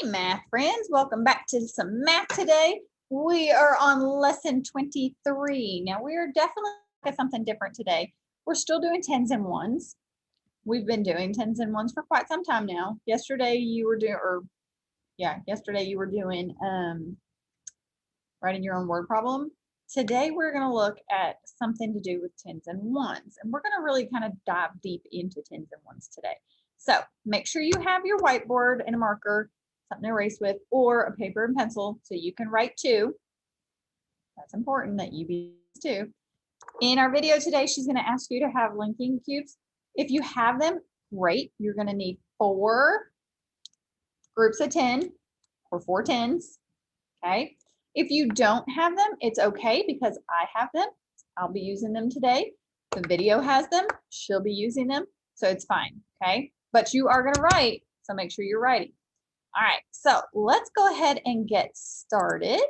Hey math friends, welcome back to some math today. We are on lesson 23. Now we are definitely at something different today. We're still doing tens and ones. We've been doing tens and ones for quite some time now. Yesterday you were doing writing your own word problem. Today we're going to look at something to do with tens and ones, and we're going to really kind of dive deep into tens and ones today. So make sure you have your whiteboard and a marker, something to erase with, or a paper and pencil so you can write too. That's important that you be too. In our video today, she's going to ask you to have linking cubes. If you have them, great. You're going to need 4 groups of 10 or 4 tens. Okay. If you don't have them, it's okay because I have them. I'll be using them today. The video has them. She'll be using them. So it's fine. Okay. But you are going to write. So make sure you're writing. All right. So let's go ahead and get started.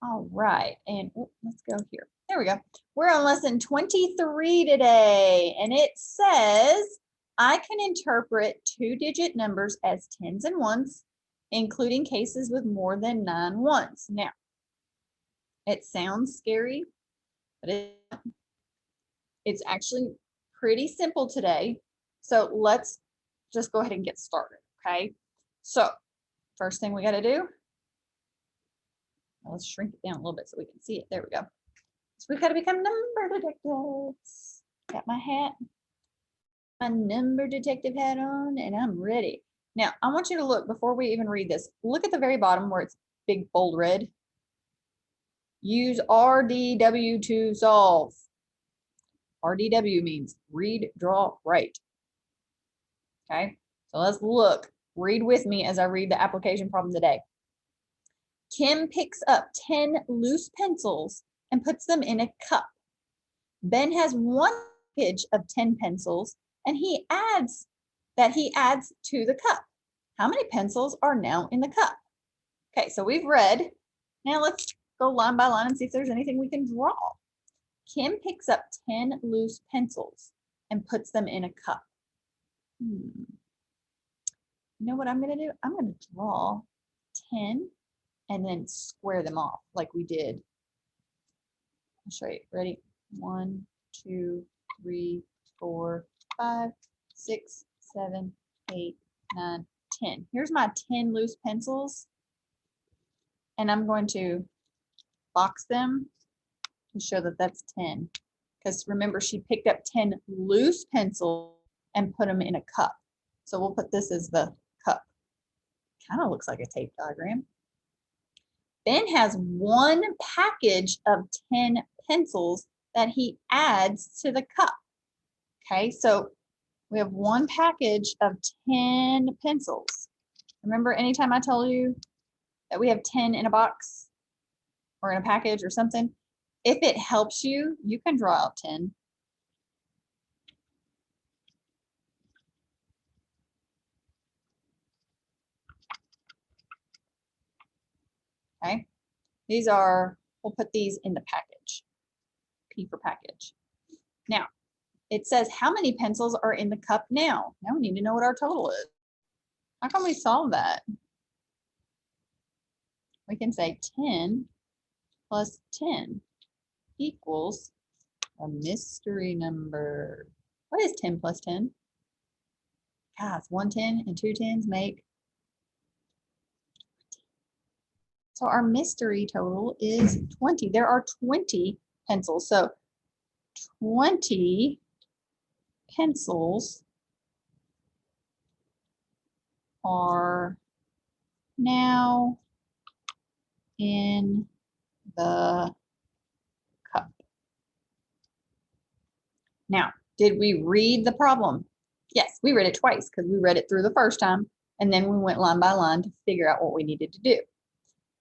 All right. And let's go here. There we go. We're on lesson 23 today. And it says, I can interpret 2-digit numbers as tens and ones, including cases with more than 9 ones. Now, it sounds scary, but it's actually pretty simple today. So let's just go ahead and get started, okay? So first thing we got to do, let's shrink it down a little bit so we can see it. There we go. So we've got to become number detectives. Got my hat, my number detective hat on, and I'm ready. Now, I want you to look, before we even read this, look at the very bottom where it's big bold red. Use RDW to solve. RDW means read, draw, write. Okay, so let's look. Read with me as I read the application problem today. Kim picks up 10 loose pencils and puts them in a cup. Ben has 1 package of 10 pencils and he adds to the cup. How many pencils are now in the cup? Okay, so we've read. Now let's go line by line and see if there's anything we can draw. Kim picks up 10 loose pencils and puts them in a cup. You know what I'm going to do? I'm going to draw 10 and then square them off like we did. I'll show you. Ready? 1, 2, 3, 4, 5, 6, 7, 8, 9, 10. Here's my 10 loose pencils. And I'm going to box them to show that that's 10. Because remember, she picked up 10 loose pencils and put them in a cup. So we'll put this as the cup. Kind of looks like a tape diagram. Ben has 1 package of 10 pencils that he adds to the cup. Okay, so we have 1 package of 10 pencils. Remember, anytime I told you that we have 10 in a box or in a package or something, if it helps you, you can draw out 10. Okay, these are, we'll put these in the package. P for package. Now, it says how many pencils are in the cup now? Now we need to know what our total is. How can we solve that? We can say 10 plus 10 equals a mystery number. What is 10 plus 10? God, it's 1 10 and 2 10s make. So our mystery total is 20. There are 20 pencils. So 20 pencils are now in the cup. Now, did we read the problem? Yes, we read it twice because we read it through the first time and then we went line by line to figure out what we needed to do.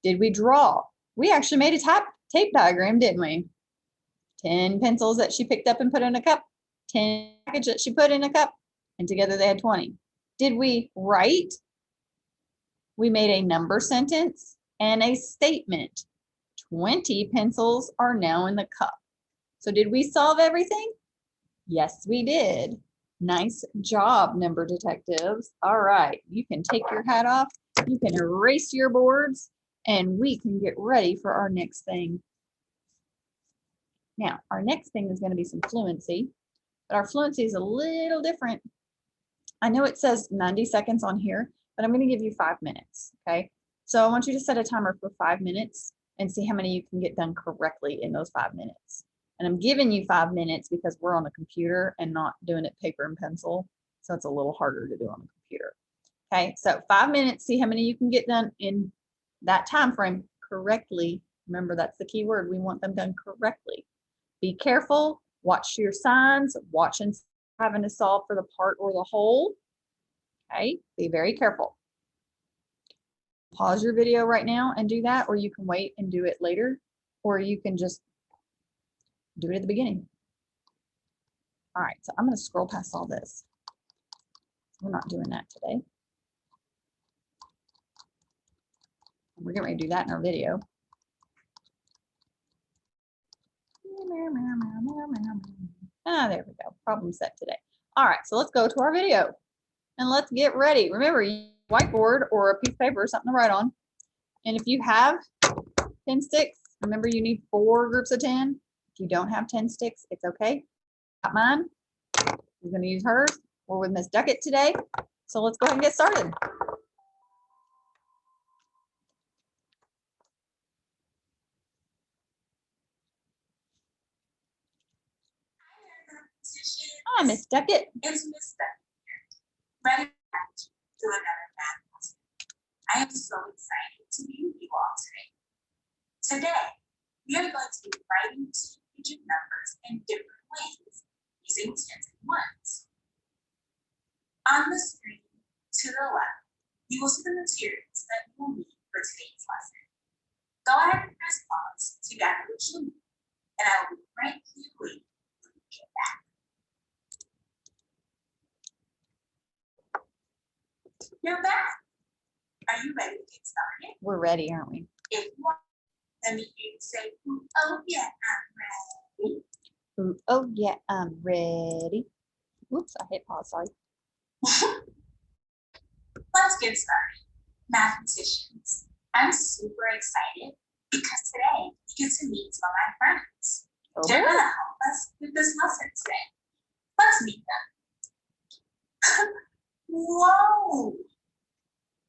Did we draw? We actually made a tape diagram, didn't we? 10 pencils that she picked up and put in a cup, 10 package that she put in a cup, and together they had 20. Did we write? We made a number sentence and a statement. 20 pencils are now in the cup. So did we solve everything? Yes, we did. Nice job, number detectives. All right, you can take your hat off, you can erase your boards, and we can get ready for our next thing. Now, our next thing is going to be some fluency, but our fluency is a little different. I know it says 90 seconds on here, but I'm going to give you 5 minutes, okay? So I want you to set a timer for 5 minutes and see how many you can get done correctly in those 5 minutes. And I'm giving you 5 minutes because we're on a computer and not doing it paper and pencil. So it's a little harder to do on a computer. Okay, so 5 minutes, see how many you can get done in that time frame correctly. Remember, that's the key word. We want them done correctly. Be careful, watch your signs, watch and having to solve for the part or the whole. Okay, be very careful. Pause your video right now and do that, or you can wait and do it later, or you can just do it at the beginning. All right, so I'm going to scroll past all this. We're not doing that today. We're getting ready to do that in our video. Ah, there we go. Problem set today. All right, so let's go to our video and let's get ready. Remember, you whiteboard or a piece of paper, something to write on. And if you have 10 sticks, remember you need 4 groups of 10. If you don't have 10 sticks, it's okay. Got mine. I'm going to use hers. We're with Miss Duckett today. So let's go ahead and get started. Hi, Miss Duckett. It's Miss Duckett, ready to another math lesson. I am so excited to be with you all today. Today, we are going to be writing 2-digit numbers in different ways using tens and ones. On the screen to the left, you will see the materials that you will need for today's lesson. Go ahead and press pause to gather what you need, and I will be right here waiting when you get back. You're back. Are you ready to get started? We're ready, aren't we? If you are, let me hear you say, oh yeah, I'm ready. Ooh, oh yeah, I'm ready. Oops, I hit pause, sorry. Let's get started. Mathematicians, I'm super excited because today we get to meet some of my friends. Oh, They're going to help us with this lesson today. Let's meet them. Whoa!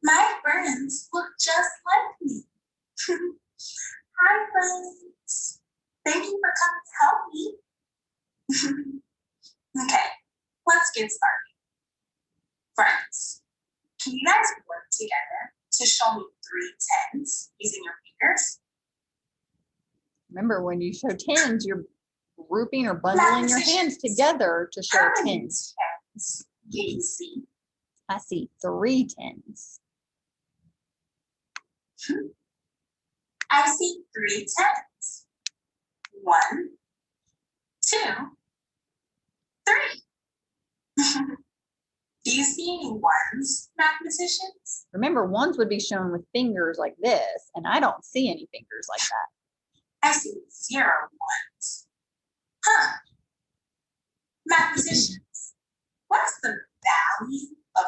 My friends look just like me. Hi, friends. Thank you for coming to help me. Okay, let's get started. Friends, can you guys work together to show me 3 10s using your fingers? remember, when you show tens, you're grouping or bundling your hands together to show How many tens. 10s do you see? I see 3 tens. I see 3 10s. 1, 2, 3. Do you see any ones, mathematicians? Remember, ones would be shown with fingers like this, and I don't see any fingers like that. I see 0 ones. Huh. Mathematicians, what's the value of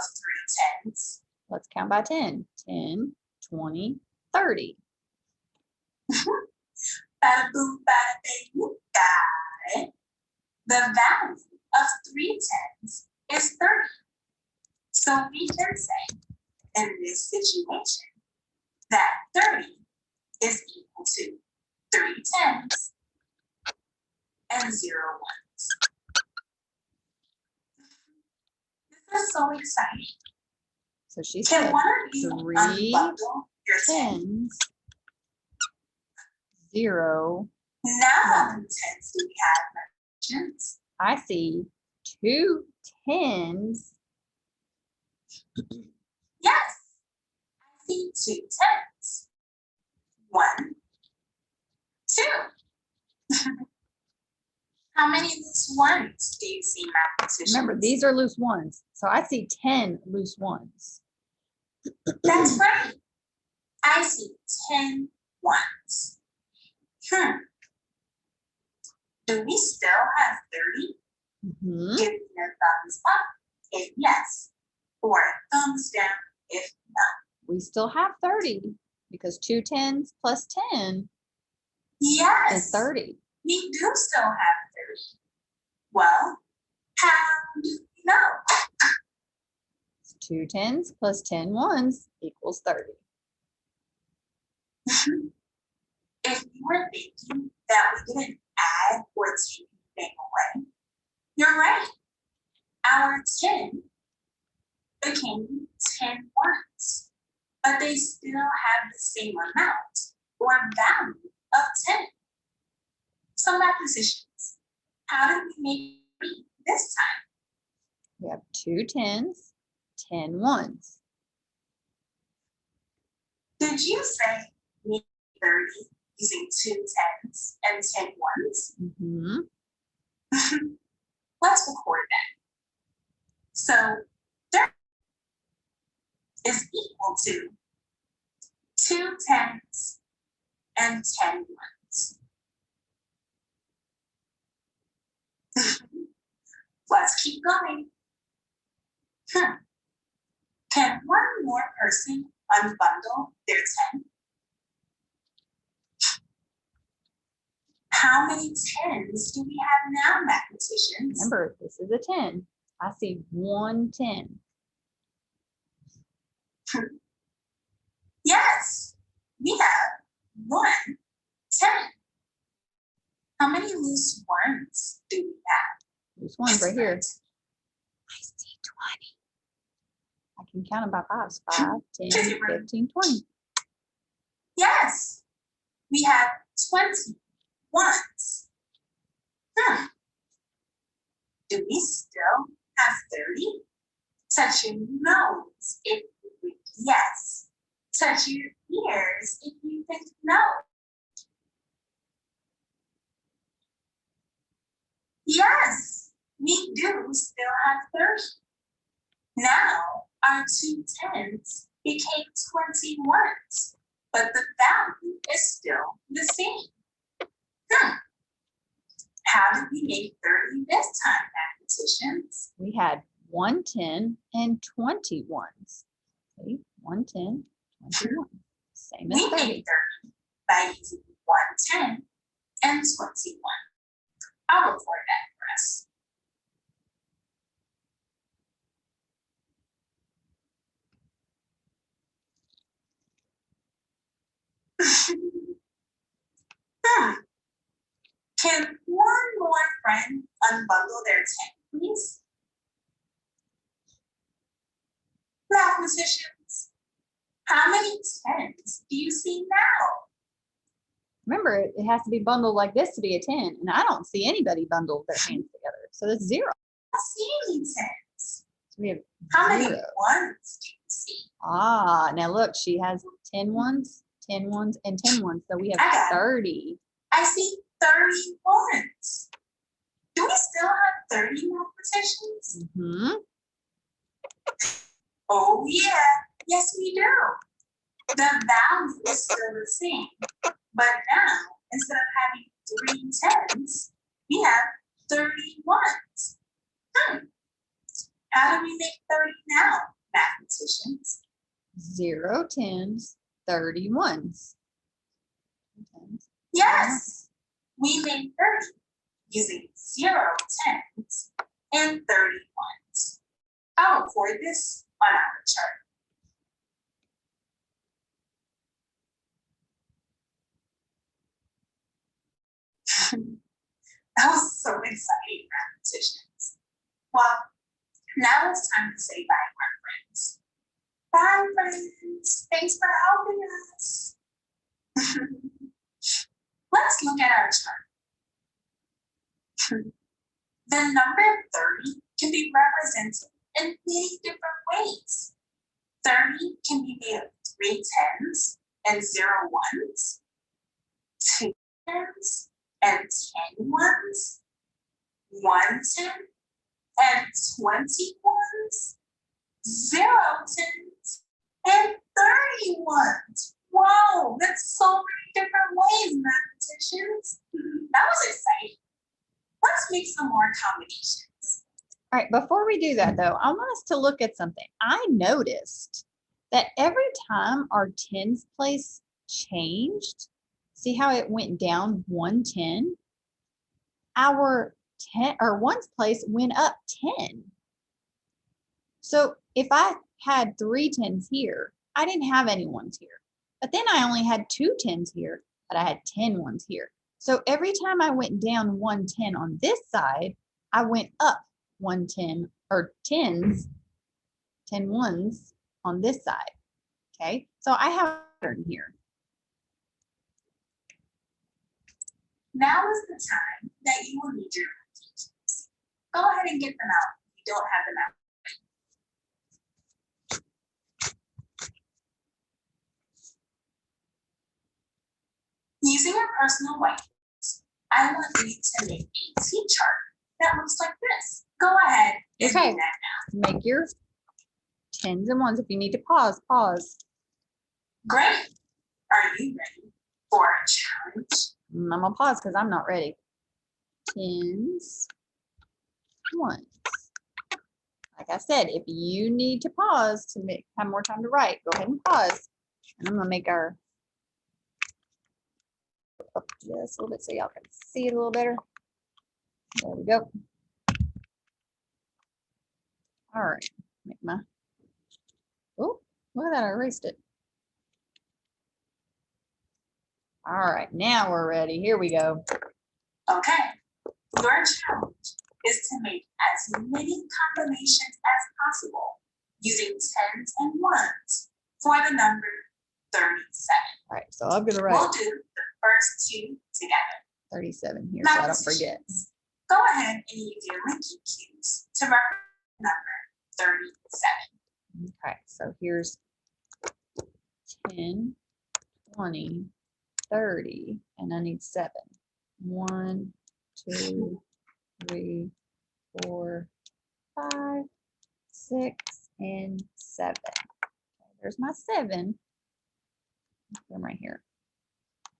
3 10s? Let's count by 10. 10, 20, 30. Bada boom, bada bing, whoop, got it. The value of 3 10s is 30. So we can say, in this situation, that 30 is equal to 3 10s and 0 ones. This is so exciting. So she Can said one of you 3 unbundle your 10s? tens, 0. Now how many 10s do we have, mathematicians? I see 2 tens. Yes, I see 2 10s. 1, 2. How many loose ones do you see, mathematicians? Remember, these are loose ones. So I see 10 loose ones. That's right. I see 10 ones. Do we still have 30? Mhm. Give me a thumbs up if yes, or a thumbs down if no. We still have 30 because 2 10s plus 10 is Yes, 30. we do still have 30. Well, how do you know? 2 10s plus 10 ones equals 30. If you were thinking that we didn't add or take anything away, you're right. Our 10 became 10 ones, but they still have the same amount or value of 10. So mathematicians, how did we make 30 this time? We have 2 10s, 10 ones. Did you say we made 30 using 2 10s and 10 ones? Mhm. Let's record that. So 30 is equal to 2 10s and 10 ones. Let's keep going. Can one more person unbundle their 10? How many 10s do we have now, mathematicians? Remember, this is a 10. I see 1 10. Yes, we have 1 10. How many loose ones do we have? There's one right here. I see 20. I can count them by fives. 5, 10, 15, 20. Yes, we have 20 ones. Do we still have 30? Touch your nose if you think yes. Touch your ears if you think no. Yes, we do still have 30. Now our 2 10s became 20 ones, but the value is still the same. How did we make 30 this time, mathematicians? We had 1 10 and 20 ones. See, 1 10, 21. Same as We 30. made 30 by using 1 10 and 21. I'll record that for us. Can one more friend unbundle their 10, please? Mathematicians, how many 10s do you see now? Remember, it has to be bundled like this to be a 10, and I don't see anybody bundle their hands together. So that's 0. I don't see any 10s. So we have How many 0. ones do you see? Ah, now look, she has 10 ones, 10 ones, and 10 ones. So we I got have it. 30. I see 30 ones. Do we still have 30 mathematicians? Mm-hmm. Oh yeah, yes we do. The value is still the same, but now instead of having 3 10s, we have 30 ones. How do we make 30 now, mathematicians? 0 10s, 30 ones. Yes, we made 30 using 0 10s and 30 ones. I'll record this on our chart. That was so exciting, mathematicians. Well, now it's time to say bye to our friends. Bye, friends. Thanks for helping us. Let's look at our chart. The number 30 can be represented in many different ways. 30 can be made of 3 10s and 0 ones, 2 10s and 10 ones, 1 10 and 20 ones, 0 10s and 30 ones. Wow, that's so many different ways, mathematicians. That was exciting. Let's make some more combinations. All right, before we do that though, I want us to look at something. I noticed that every time our tens place changed, see how it went down 110? Our 10 or ones place went up 10. So if I had 3 tens here, I didn't have any ones here. But then I only had 2 tens here, but I had 10 ones here. So every time I went down 110 on this side, I went up 110 or 10 ones on this side. Okay, so I have a pattern here. Now is the time that you will need your teachers. Go ahead and get them out if you don't have them out. Using your personal whiteboards, I want you to make a T-chart that looks like this. Go ahead and Okay. do that now. Make your 10s and 1s. If you need to pause, pause. Great. Are you ready for a challenge? I'm gonna pause because I'm not ready. 10s, 1s. Like I said, if you need to pause to have more time to write, go ahead and pause. And I'm gonna make our up just a little bit so y'all can see it a little better. There we go. All right, make my, oh, look at that, I erased it. All right, now we're ready. Here we go. Okay. Your challenge is to make as many combinations as possible using 10s and 1s for the number 37. All right, so I'm gonna We'll write do the first 2 together. 37 here so I don't forget. Go ahead and use your linking cues to represent the number 37. Okay, so here's 10, 20, 30, and I need 7. 1, 2, 3, 4, 5, 6, and 7. Okay, there's my 7. I'm right here.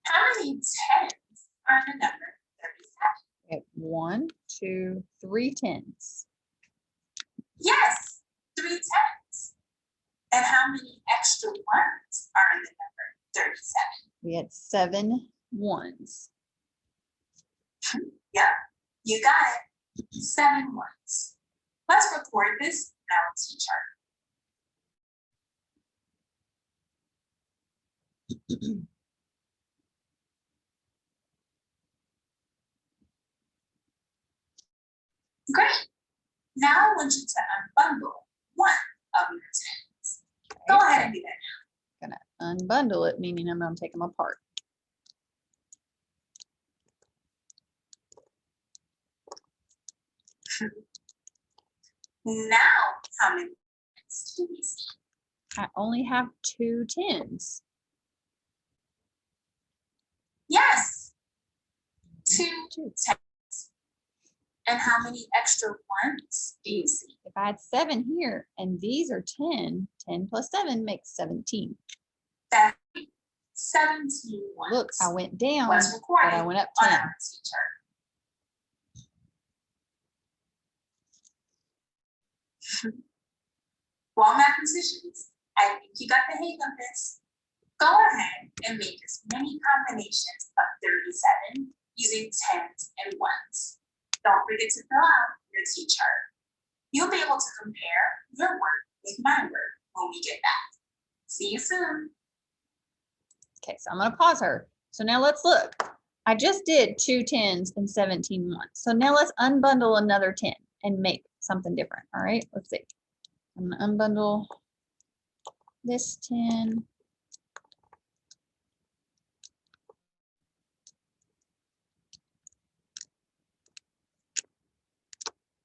How many 10s are in the number 37? We have 1, 2, 3 10s. Yes, 3 10s. And how many extra 1s are in the number 37? We had 7 1s. Yeah, you got it. 7 1s. Let's record this in our T-chart. Great. Now I want you to unbundle one of your 10s. Go ahead and do that now. Gonna unbundle it, meaning I'm gonna take them apart. Now, how many 10s do we see? I only have 2 10s. Yes, 2 2. 10s. And how many extra 1s do you see? If I had 7 here and these are 10, 10 plus 7 makes 17. That's 17 1s. Look, I went down, was but recorded I went up on 10. our T-chart. Well, mathematicians, I think you got the hang of this. Go ahead and make as many combinations of 37 using 10s and 1s. Don't forget to fill out your T-chart. You'll be able to compare your work with my work when we get back. See you soon. Okay, so I'm gonna pause her. So now let's look. I just did 2 10s and 17 1s. So now let's unbundle another 10 and make something different. All right, let's see. I'm gonna unbundle this 10.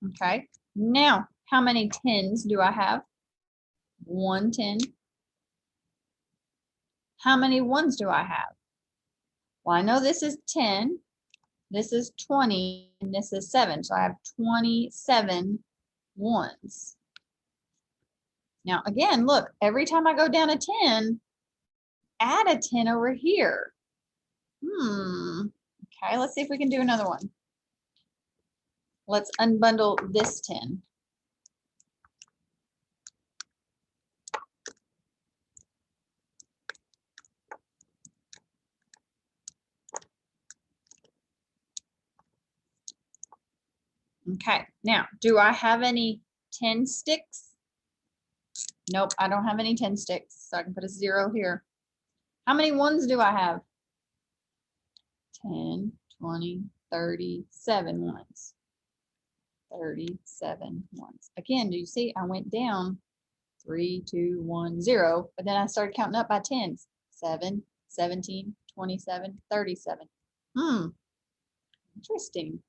Okay, now how many 10s do I have? 1 10. How many 1s do I have? Well, I know this is 10, this is 20, and this is 7. So I have 27 1s. Now, again, look, every time I go down a 10, add a 10 over here. Okay, let's see if we can do another one. Let's unbundle this 10. Okay, now, do I have any 10 sticks? Nope, I don't have any 10 sticks, so I can put a 0 here. How many ones do I have? 10, 20, 37 ones. 37 ones. Again, do you see I went down 3, 2, 1, 0, but then I started counting up by 10s. 7, 17, 27, 37. Interesting.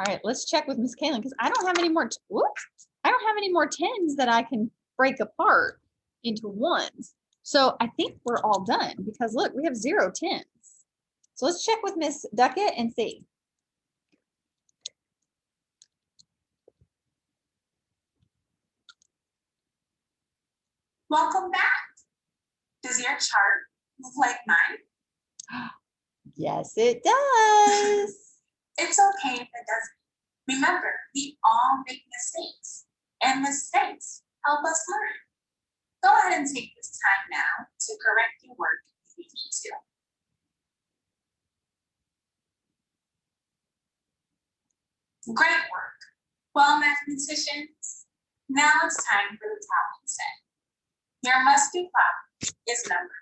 All right, let's check with Miss Kaylin because I don't have any more. Whoops, I don't have any more 10s that I can break apart into ones. So I think we're all done because look, we have 0 10s. So let's check with Miss Duckett and see. Welcome back. Does your chart look like mine? Yes, it does. It's okay if it doesn't. Remember, we all make mistakes, and mistakes help us learn. Go ahead and take this time now to correct your work if you need to. Great work. Well, mathematicians, now it's time for the problem set. Your must-do problem is number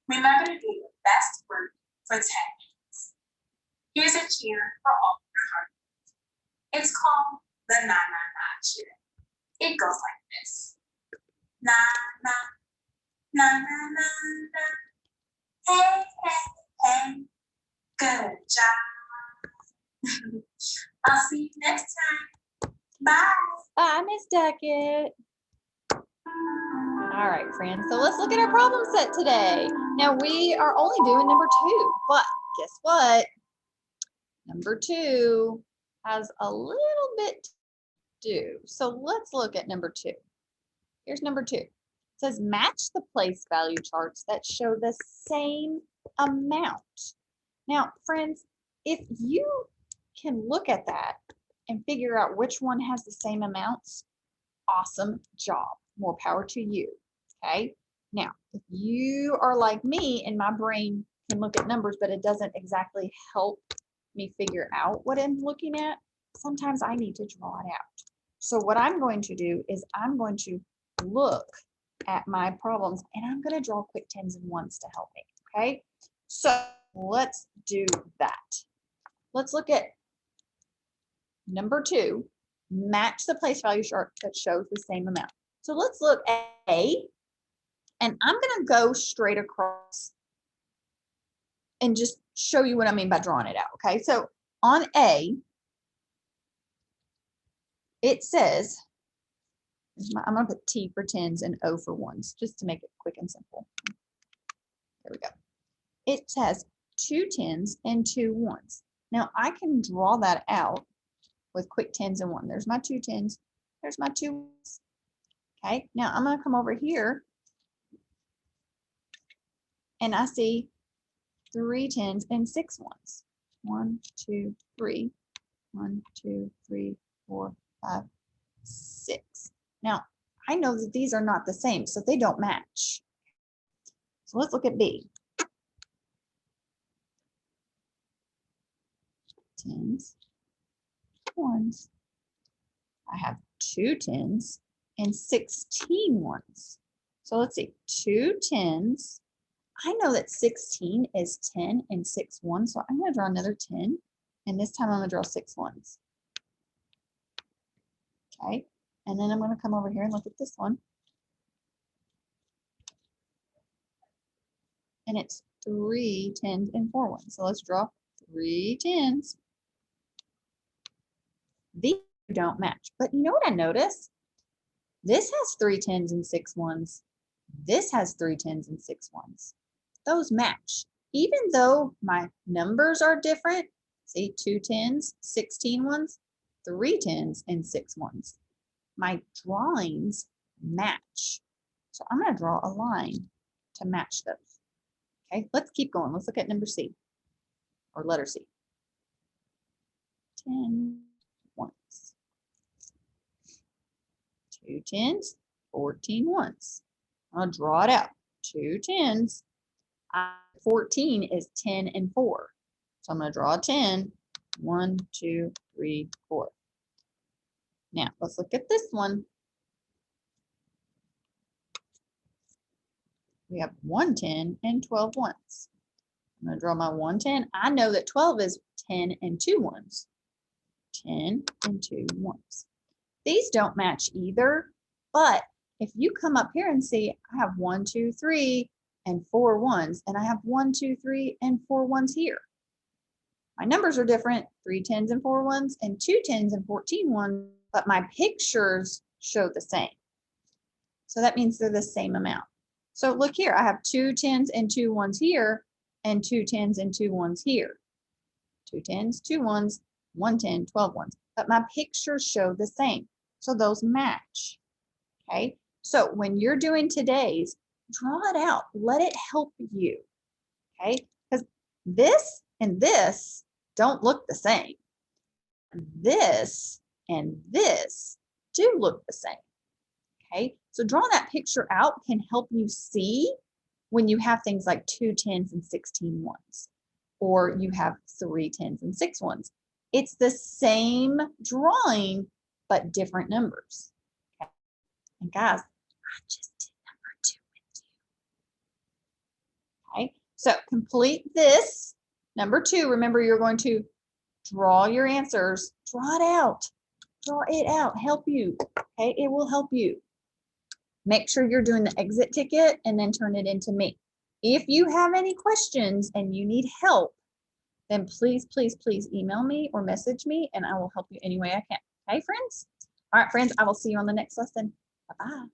2. Remember to do your best work for 10 minutes. Here's a cheer for all your hard work. It's called the na na na cheer. It goes like this. Na na na na na na. Hey hey hey. Good job. I'll see you next time. Bye. Bye, Miss Duckett. All right, friends. So let's look at our problem set today. Now we are only doing number 2, but guess what? Number 2 has a little bit to do. So let's look at number 2. Here's number 2. It says match the place value charts that show the same amount. Now, friends, if you can look at that and figure out which one has the same amounts, awesome job. More power to you. Okay. Now, if you are like me and my brain can look at numbers, but it doesn't exactly help me figure out what I'm looking at, sometimes I need to draw it out. So what I'm going to do is I'm going to look at my problems and I'm going to draw quick 10s and 1s to help me. Okay. So let's do that. Let's look at number 2, match the place value chart that shows the same amount. So let's look at A, and I'm going to go straight across and just show you what I mean by drawing it out. Okay, so on A, it says, I'm going to put T for 10s and O for 1s just to make it quick and simple. There we go. It has 2 10s and 2 1s. Now I can draw that out with quick 10s and 1. There's my 2 10s. There's my 2 1s. Okay, now I'm going to come over here and I see 3 10s and 6 1s. 1, 2, 3. 1, 2, 3, 4, 5, 6. Now, I know that these are not the same, so they don't match. So let's look at B. 10s, 1s. I have 2 10s and 16 1s. So let's see, 2 10s. I know that 16 is 10 and 6 1s, so I'm going to draw another 10, and this time I'm going to draw 6 1s. Okay, and then I'm going to come over here and look at this one. And it's 3 10s and 4 1s. So let's draw 3 10s. These don't match, but you know what I noticed? This has 3 10s and 6 1s. This has 3 10s and 6 1s. Those match. Even though my numbers are different, see 2 10s, 16 1s, 3 10s, and 6 1s. My drawings match. So I'm going to draw a line to match those. Okay, let's keep going. Let's look at number C, or letter C. 10 1s. 2 10s, 14 1s. I'll draw it out. 2 10s. 14 is 10 and 4. So I'm going to draw a 10. 1, 2, 3, 4. Now, let's look at this one. We have 1 10 and 12 ones. I'm going to draw my 1 10. I know that 12 is 10 and 2 ones. 10 and 2 ones. These don't match either, but if you come up here and see, I have 1, 2, 3, and 4 ones, and I have 1, 2, 3, and 4 ones here. My numbers are different, 3 10s and 4 ones, and 2 10s and 14 ones, but my pictures show the same. So that means they're the same amount. So look here, I have 2 10s and 2 ones here, and 2 10s and 2 ones here. 2 10s, 2 ones, 1 10, 12 ones. But my pictures show the same. So those match. Okay, so when you're doing today's, draw it out. Let it help you. Okay, because this and this don't look the same. This and this do look the same. Okay, so drawing that picture out can help you see when you have things like 2 10s and 16 ones, or you have 3 10s and 6 ones. It's the same drawing, but different numbers. Okay. And guys, I just did number 2 with you. Okay, so complete this. Number 2, remember you're going to draw your answers. Draw it out. Draw it out. Help you. Okay, it will help you. Make sure you're doing the exit ticket and then turn it into me. If you have any questions and you need help, then please, please, please email me or message me and I will help you any way I can. Okay, friends? All right, friends, I will see you on the next lesson. Bye-bye.